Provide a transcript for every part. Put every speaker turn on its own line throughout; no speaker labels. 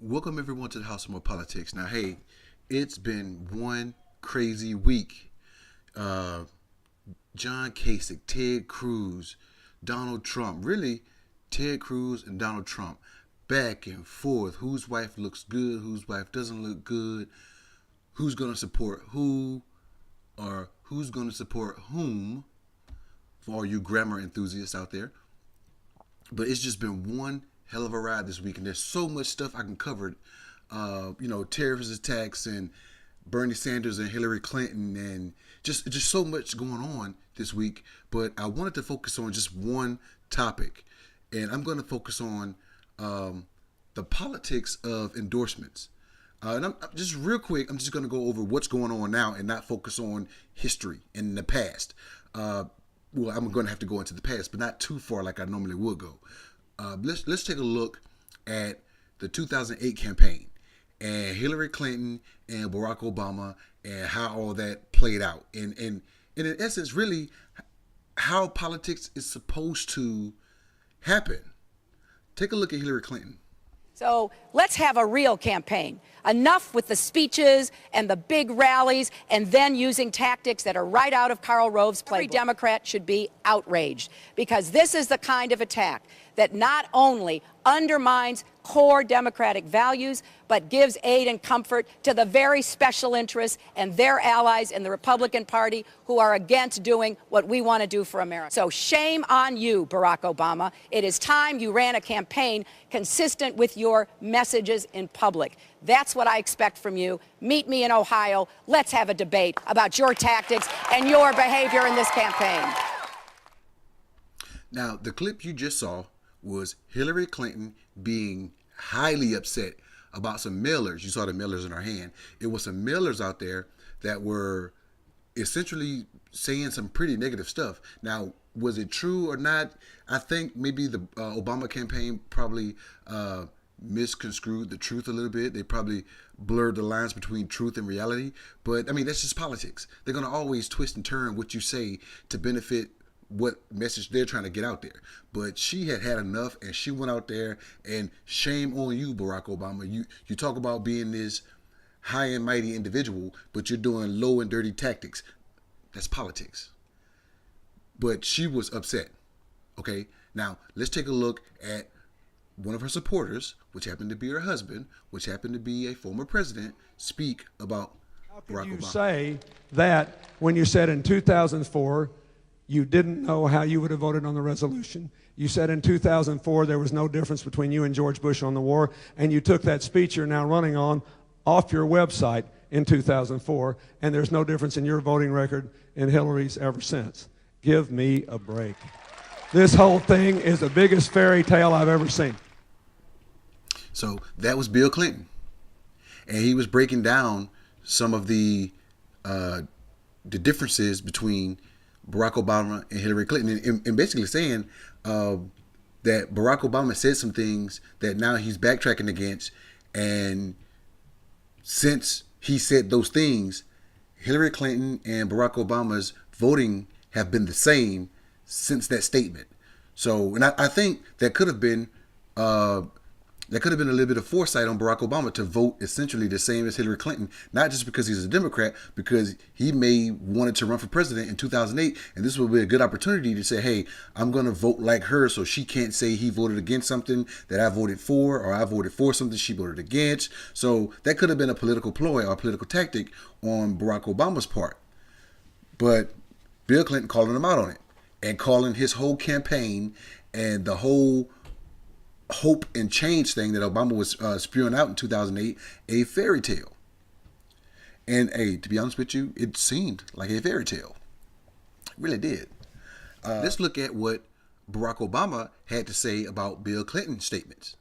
Welcome everyone to the House of More Politics. Now, hey, it's been one crazy week. John Kasich, Ted Cruz, Donald Trump. Really, Ted Cruz and Donald Trump. Back and forth. Whose wife looks good, whose wife doesn't look good. Who's going to support who, or who's going to support whom, for all you grammar enthusiasts out there. But it's just been one hell of a ride this week, and there's so much stuff I can cover. Terrorist attacks and Bernie Sanders and Hillary Clinton, and just so much going on this week. But I wanted to focus on just one topic, and I'm going to focus on the politics of endorsements. And I'm just real quick, I'm just going to go over what's going on now and not focus on history in the past. I'm going to have to go into the past, but not too far like I normally would go. Let's take a look at the 2008 campaign and Hillary Clinton and Barack Obama and how all that played out. And in essence, really, how politics is supposed to happen. Take a look at Hillary Clinton.
So let's have a real campaign. Enough with the speeches and the big rallies and then using tactics that are right out of Karl Rove's playbook. Every Democrat should be outraged because this is the kind of attack that not only undermines core democratic values, but gives aid and comfort to the very special interests and their allies in the Republican Party who are against doing what we want to do for America. So shame on you, Barack Obama. It is time you ran a campaign consistent with your messages in public. That's what I expect from you. Meet me in Ohio. Let's have a debate about your tactics and your behavior in this campaign.
Now, the clip you just saw was Hillary Clinton being highly upset about some mailers. You saw the mailers in her hand. It was some mailers out there that were essentially saying some pretty negative stuff. Now, was it true or not? I think maybe the Obama campaign probably misconstrued the truth a little bit. They probably blurred the lines between truth and reality. But, I mean, that's just politics. They're going to always twist and turn what you say to benefit what message they're trying to get out there. But she had enough, and she went out there, and shame on you, Barack Obama. You talk about being this high and mighty individual, but you're doing low and dirty tactics. That's politics. But she was upset. Okay, now let's take a look at one of her supporters, which happened to be her husband, which happened to be a former president, speak about Barack Obama. How
can you say that when you said in 2004 you didn't know how you would have voted on the resolution? You said in 2004 there was no difference between you and George Bush on the war, and you took that speech you're now running on off your website in 2004, and there's no difference in your voting record and Hillary's ever since. Give me a break. This whole thing is the biggest fairy tale I've ever seen.
So that was Bill Clinton, and he was breaking down some of the differences between Barack Obama and Hillary Clinton, and basically saying that Barack Obama said some things that now he's backtracking against, and since he said those things, Hillary Clinton and Barack Obama's voting have been the same since that statement. So, and I think that could have been a little bit of foresight on Barack Obama to vote essentially the same as Hillary Clinton, not just because he's a Democrat, because he may wanted to run for president in 2008, and this will be a good opportunity to say, hey, I'm going to vote like her so she can't say he voted against something that I voted for, or I voted for something she voted against. So that could have been a political ploy or a political tactic on Barack Obama's part. But Bill Clinton calling him out on it and calling his whole campaign and the whole hope and change thing that Obama was spewing out in 2008 a fairy tale. And to be honest with you, it seemed like a fairy tale. It really did. Let's look at what Barack Obama had to say about Bill Clinton's statements.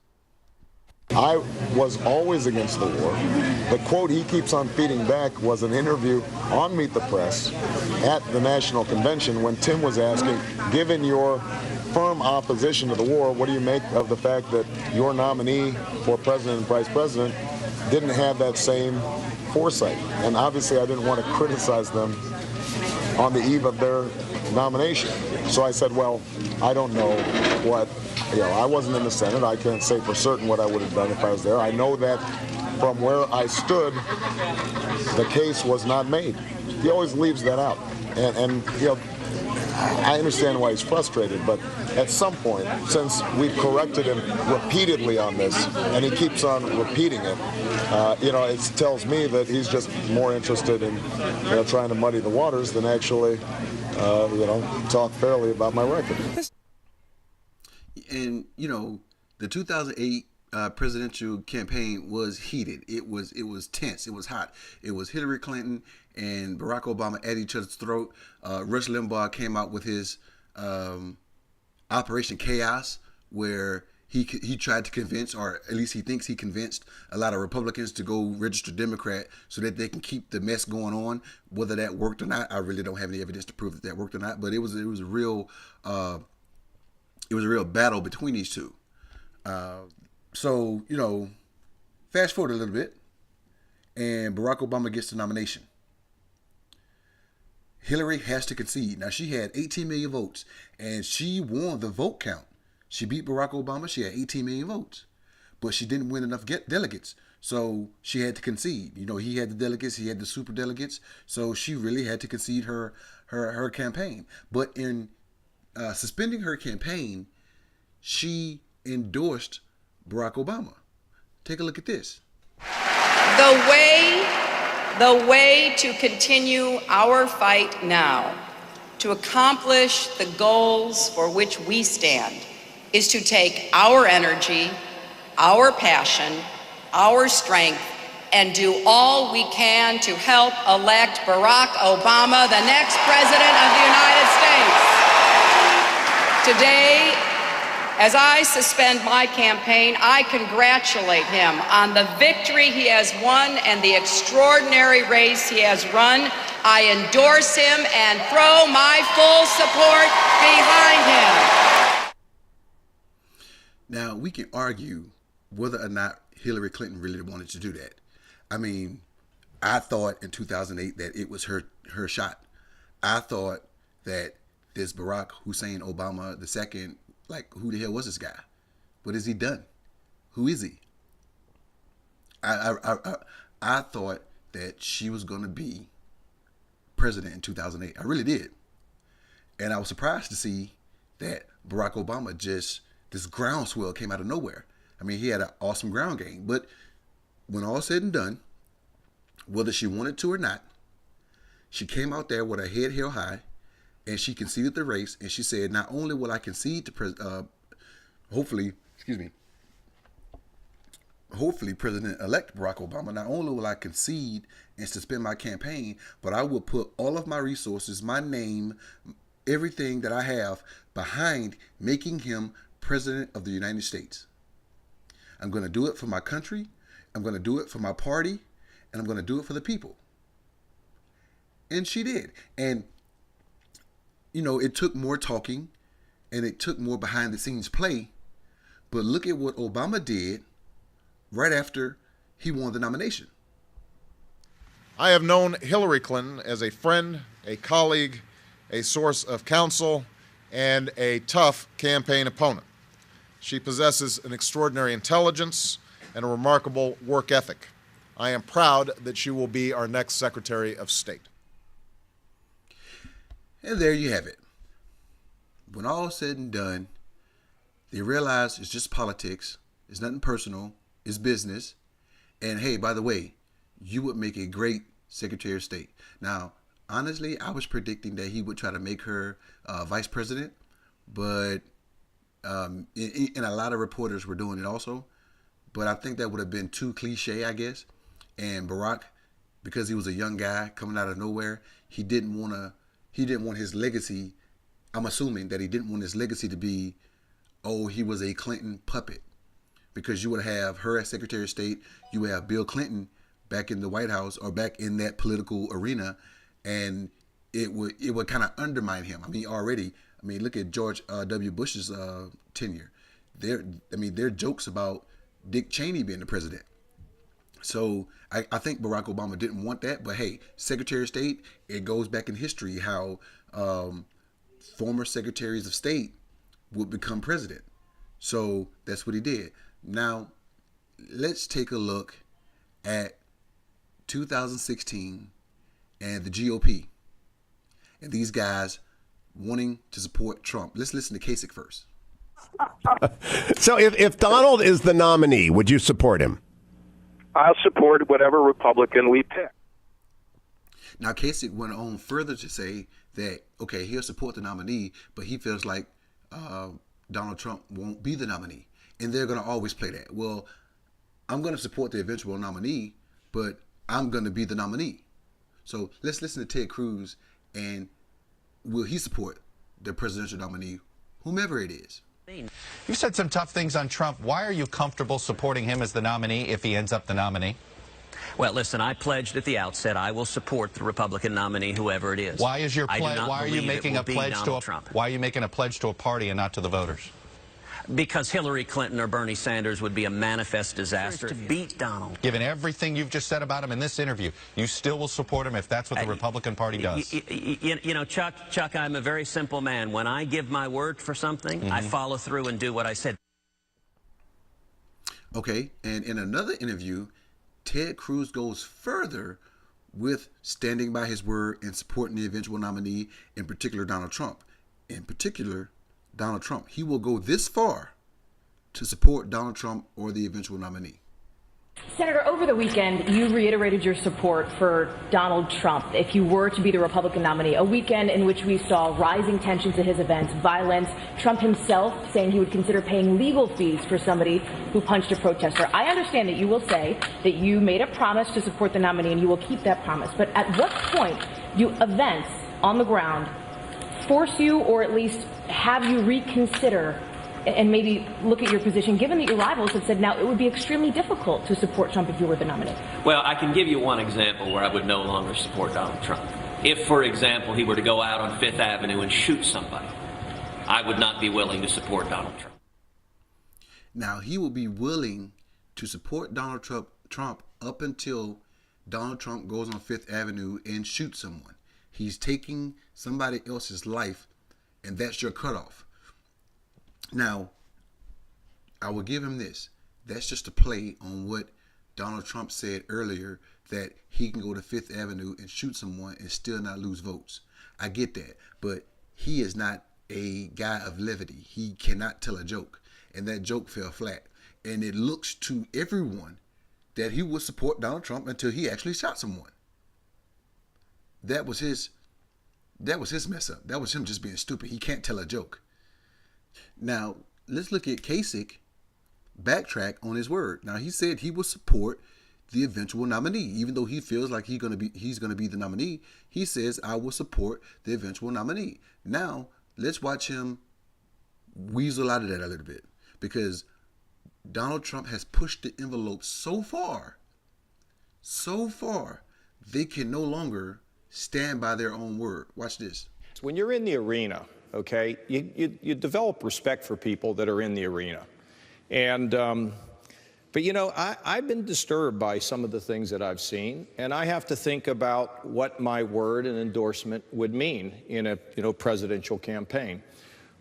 I was always against the war. The quote he keeps on feeding back was an interview on Meet the Press at the National Convention when Tim was asking, given your firm opposition to the war, what do you make of the fact that your nominee for president and vice president didn't have that same foresight. And obviously I didn't want to criticize them on the eve of their nomination. So I said, well, I don't know what, I wasn't in the Senate. I can't say for certain what I would have done if I was there. I know that from where I stood, the case was not made. He always leaves that out. And I understand why he's frustrated, but at some point, since we've corrected him repeatedly on this, and he keeps on repeating it, it tells me that he's just more interested in, trying to muddy the waters than actually, talk fairly about my record.
And the 2008 presidential campaign was heated. It was tense. It was hot. It was Hillary Clinton and Barack Obama at each other's throat. Rush Limbaugh came out with his Operation Chaos, where he tried to convince, or at least he thinks he convinced, a lot of Republicans to go register Democrat so that they can keep the mess going on. Whether that worked or not, I really don't have any evidence to prove that worked or not. But it was a real battle between these two. So, fast forward a little bit, and Barack Obama gets the nomination. Hillary has to concede. Now, she had 18 million votes, and she won the vote count. She beat Barack Obama. She had 18 million votes, but she didn't win enough delegates, so she had to concede. He had the delegates, he had the super delegates, so she really had to concede her campaign. But in suspending her campaign, she endorsed Barack Obama. Take a look at this.
The way to continue our fight now, to accomplish the goals for which we stand, is to take our energy, our passion, our strength, and do all we can to help elect Barack Obama the next President of the United States. Today, as I suspend my campaign, I congratulate him on the victory he has won and the extraordinary race he has run. I endorse him and throw my full support behind him.
Now, we can argue whether or not Hillary Clinton really wanted to do that. I mean, I thought in 2008 that it was her shot. I thought that this Barack Hussein Obama II, who the hell was this guy? What has he done? Who is he? I thought that she was going to be president in 2008. I really did. And I was surprised to see that Barack Obama this groundswell came out of nowhere. I mean, he had an awesome ground game. But when all said and done, whether she wanted to or not, she came out there with her head held high, and she conceded the race, and she said, not only will I concede to hopefully President-elect Barack Obama, not only will I concede and suspend my campaign, but I will put all of my resources, my name, everything that I have behind making him President of the United States. I'm going to do it for my country, I'm going to do it for my party, and I'm going to do it for the people. And she did. And it took more talking and it took more behind the scenes play. But look at what Obama did right after he won the nomination.
I have known Hillary Clinton as a friend, a colleague, a source of counsel, and a tough campaign opponent. She possesses an extraordinary intelligence and a remarkable work ethic. I am proud that she will be our next Secretary of State.
And there you have it. When all is said and done, they realize it's just politics. It's nothing personal. It's business. And hey, by the way, you would make a great Secretary of State. Now, honestly, I was predicting that he would try to make her vice president, but and a lot of reporters were doing it also. But I think that would have been too cliche, I guess. And Barack, because he was a young guy coming out of nowhere, he didn't want his legacy. I'm assuming that he didn't want his legacy to be, oh, he was a Clinton puppet. Because you would have her as Secretary of State, you would have Bill Clinton back in the White House or back in that political arena, and it would kind of undermine him. I mean, look at George W. Bush's tenure. There are jokes about Dick Cheney being the president. So I think Barack Obama didn't want that, but hey, Secretary of State, it goes back in history how former secretaries of state would become president. So that's what he did. Now, let's take a look at 2016 and the GOP and these guys wanting to support Trump. Let's listen to Kasich first.
So if Donald is the nominee, would you support him?
I'll support whatever Republican we pick.
Now, Kasich went on further to say that, okay, he'll support the nominee, but he feels like Donald Trump won't be the nominee. And they're going to always play that. Well, I'm going to support the eventual nominee, but I'm going to be the nominee. So let's listen to Ted Cruz, and will he support the presidential nominee, whomever it is?
You've said some tough things on Trump. Why are you comfortable supporting him as the nominee if he ends up the nominee?
Well, listen, I pledged at the outset I will support the Republican nominee, whoever it is.
Why is your pledge?
Why are you making a pledge to Trump?
Why are you making a pledge to a party and not to the voters?
Because Hillary Clinton or Bernie Sanders would be a manifest disaster to beat Donald.
Given everything you've just said about him in this interview, you still will support him if that's what the Republican Party does.
You know, Chuck, I'm a very simple man. When I give my word for something, I follow through and do what I said.
Okay, and in another interview, Ted Cruz goes further with standing by his word and supporting the eventual nominee, in particular Donald Trump. In particular, Donald Trump. He will go this far to support Donald Trump or the eventual nominee.
Senator, over the weekend, you reiterated your support for Donald Trump if you were to be the Republican nominee, a weekend in which we saw rising tensions at his events, violence, Trump himself saying he would consider paying legal fees for somebody who punched a protester. I understand that you will say that you made a promise to support the nominee and you will keep that promise, but at what point do events on the ground force you, or at least have you reconsider and maybe look at your position, given that your rivals have said now it would be extremely difficult to support Trump if you were the nominee?
Well, I can give you one example where I would no longer support Donald Trump. If, for example, he were to go out on Fifth Avenue and shoot somebody, I would not be willing to support Donald Trump.
Now, he will be willing to support Donald Trump up until Donald Trump goes on Fifth Avenue and shoots someone. He's taking somebody else's life, and that's your cutoff. Now, I will give him this. That's just a play on what Donald Trump said earlier, that he can go to Fifth Avenue and shoot someone and still not lose votes. I get that, but he is not a guy of levity. He cannot tell a joke, and that joke fell flat. And it looks to everyone that he would support Donald Trump until he actually shot someone. That was his mess up. That was him just being stupid. He can't tell a joke. Now, let's look at Kasich backtrack on his word. Now, he said he will support the eventual nominee, even though he feels like he's going to be the nominee. He says, I will support the eventual nominee. Now, let's watch him weasel out of that a little bit, because Donald Trump has pushed the envelope so far, they can no longer stand by their own word. Watch this.
When you're in the arena, okay, you develop respect for people that are in the arena. And, but you know, I've been disturbed by some of the things that I've seen, and I have to think about what my word and endorsement would mean in a, presidential campaign.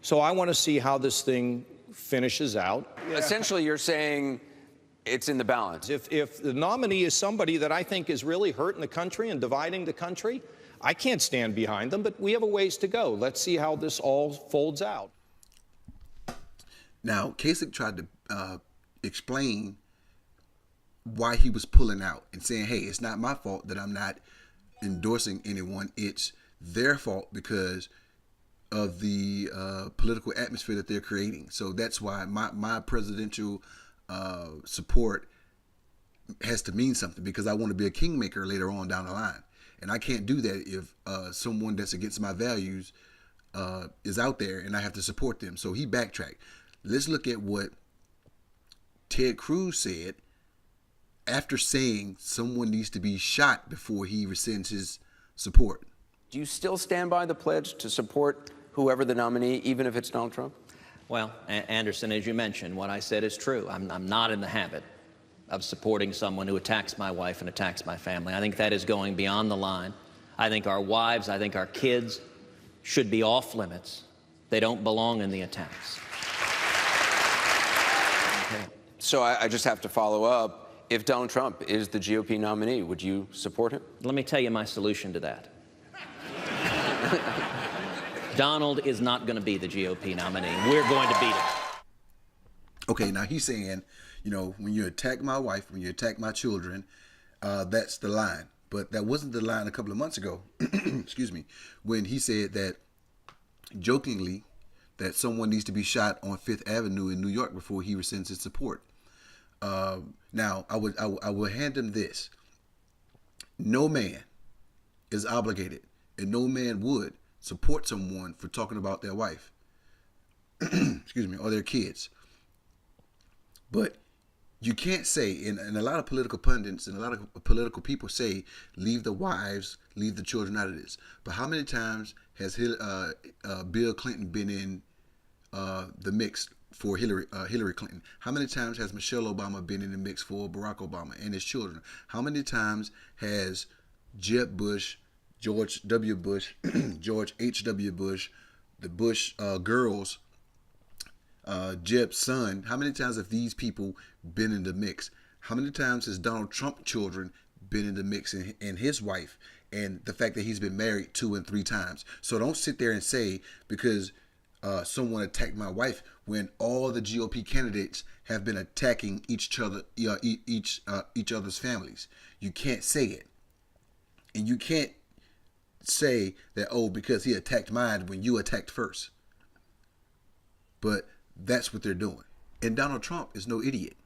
So I want to see how this thing finishes out.
Essentially, you're saying it's in the balance.
If the nominee is somebody that I think is really hurting the country and dividing the country, I can't stand behind them, but we have a ways to go. Let's see how this all folds out.
Now, Kasich tried to explain why he was pulling out and saying, hey, it's not my fault that I'm not endorsing anyone. It's their fault because of the political atmosphere that they're creating. So that's why my presidential support has to mean something, because I want to be a kingmaker later on down the line. And I can't do that if someone that's against my values is out there and I have to support them. So he backtracked. Let's look at what Ted Cruz said after saying someone needs to be shot before he rescinds his support.
Do you still stand by the pledge to support whoever the nominee, even if it's Donald Trump?
Well, Anderson, as you mentioned, what I said is true. I'm not in the habit of supporting someone who attacks my wife and attacks my family. I think that is going beyond the line. I think our wives, I think our kids should be off limits. They don't belong in the attacks.
Okay. So I just have to follow up. If Donald Trump is the GOP nominee, would you support him?
Let me tell you my solution to that. Donald is not going to be the GOP nominee. We're going to beat him.
Okay, now he's saying, you know, when you attack my wife, when you attack my children, that's the line. But that wasn't the line a couple of months ago, excuse me, when he said that, jokingly, that someone needs to be shot on Fifth Avenue in New York before he rescinds his support. Now, I will hand him this. No man is obligated, and no man would support someone for talking about their wife, excuse me, or their kids. But you can't say, and a lot of political pundits and a lot of political people say, leave the wives, leave the children out of this. But how many times has Bill Clinton been in the mix for Hillary Clinton? How many times has Michelle Obama been in the mix for Barack Obama and his children? How many times has Jeb Bush, George W. Bush, George H.W. Bush, the Bush girls, Jeb's son, how many times have these people been in the mix? How many times has Donald Trump children been in the mix, and his wife, and the fact that he's been married 2 and 3 times? So don't sit there and say, because someone attacked my wife, when all the GOP candidates have been attacking each other's families. You can't say it. And you can't say that, oh, because he attacked mine when you attacked first. But that's what they're doing. And Donald Trump is no idiot.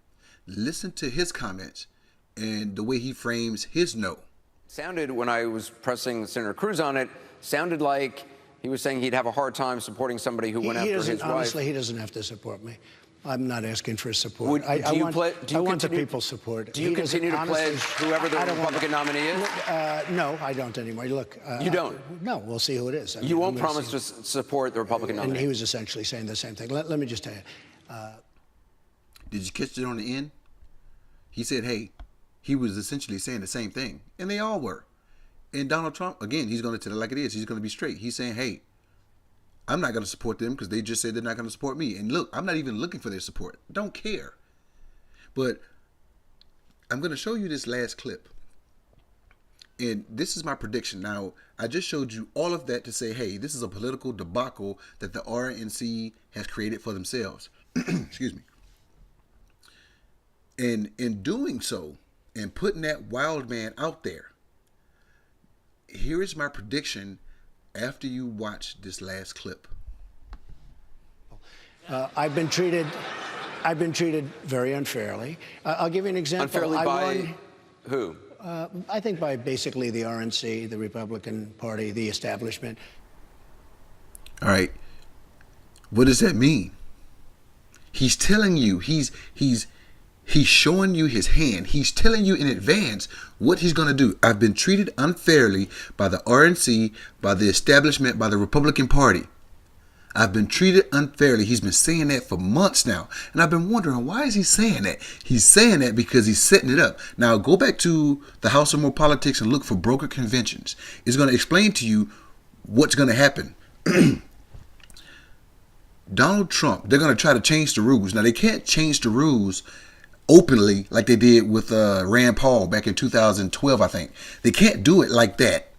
Listen to his comments and the way he frames his no.
Sounded, when I was pressing Senator Cruz on it, sounded like he was saying he'd have a hard time supporting somebody who went after his wife.
Honestly, he doesn't have to support me. I'm not asking for his support.
I
want the people's support.
Do you continue to pledge whoever the Republican nominee is?
No, I don't anymore. Look,
you don't?
No, we'll see who it is.
You won't promise to support the Republican nominee?
And he was essentially saying the same thing. Let me just tell you.
Did you catch it on the end? He said, hey, he was essentially saying the same thing. And they all were. And Donald Trump, again, he's going to tell it like it is. He's going to be straight. He's saying, hey, I'm not going to support them because they just said they're not going to support me. And look, I'm not even looking for their support. Don't care. But I'm going to show you this last clip. And this is my prediction. Now, I just showed you all of that to say, hey, this is a political debacle that the RNC has created for themselves. Excuse me. And in doing so, and putting that wild man out there, here is my prediction after you watch this last clip.
I've been treated very unfairly. I'll give you an example.
Unfairly by who?
I think by basically the RNC, the Republican Party, the establishment.
All right. What does that mean? He's telling you, he's showing you his hand. He's telling you in advance what he's going to do. I've been treated unfairly by the RNC, by the establishment, by the Republican Party. I've been treated unfairly. He's been saying that for months now. And I've been wondering, why is he saying that? He's saying that because he's setting it up. Now, go back to the House of More Politics and look for broker conventions. It's going to explain to you what's going to happen. Donald Trump, they're going to try to change the rules. Now, they can't change the rules openly like they did with Rand Paul back in 2012, I think. They can't do it like that.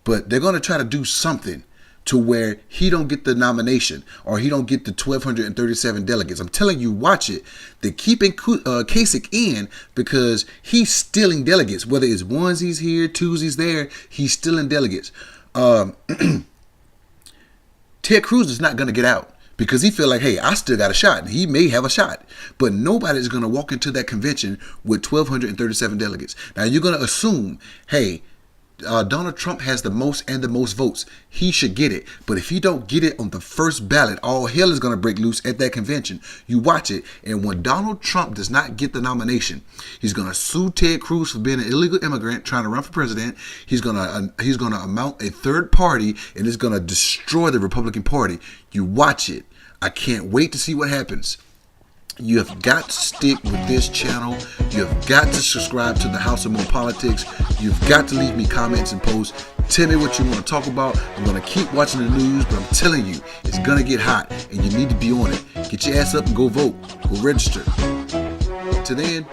But they're going to try to do something to where he don't get the nomination or he don't get the 1,237 delegates. I'm telling you, watch it. They're keeping Kasich in because he's stealing delegates. Whether it's onesies here, twosies there, he's stealing delegates. Ted Cruz is not going to get out because he feel like, hey, I still got a shot. He may have a shot, but nobody's going to walk into that convention with 1,237 delegates. Now, you're going to assume, hey, Donald Trump has the most votes. He should get it. But if he don't get it on the first ballot, all hell is going to break loose at that convention. You watch it. And when Donald Trump does not get the nomination, he's going to sue Ted Cruz for being an illegal immigrant trying to run for president. He's going to mount a third party, and it's going to destroy the Republican Party. You watch it. I can't wait to see what happens. You have got to stick with this channel. You have got to subscribe to the House of More Politics. You've got to leave me comments and posts. Tell me what you want to talk about. I'm going to keep watching the news, but I'm telling you, it's going to get hot, and you need to be on it. Get your ass up and go vote. Go register. Till then,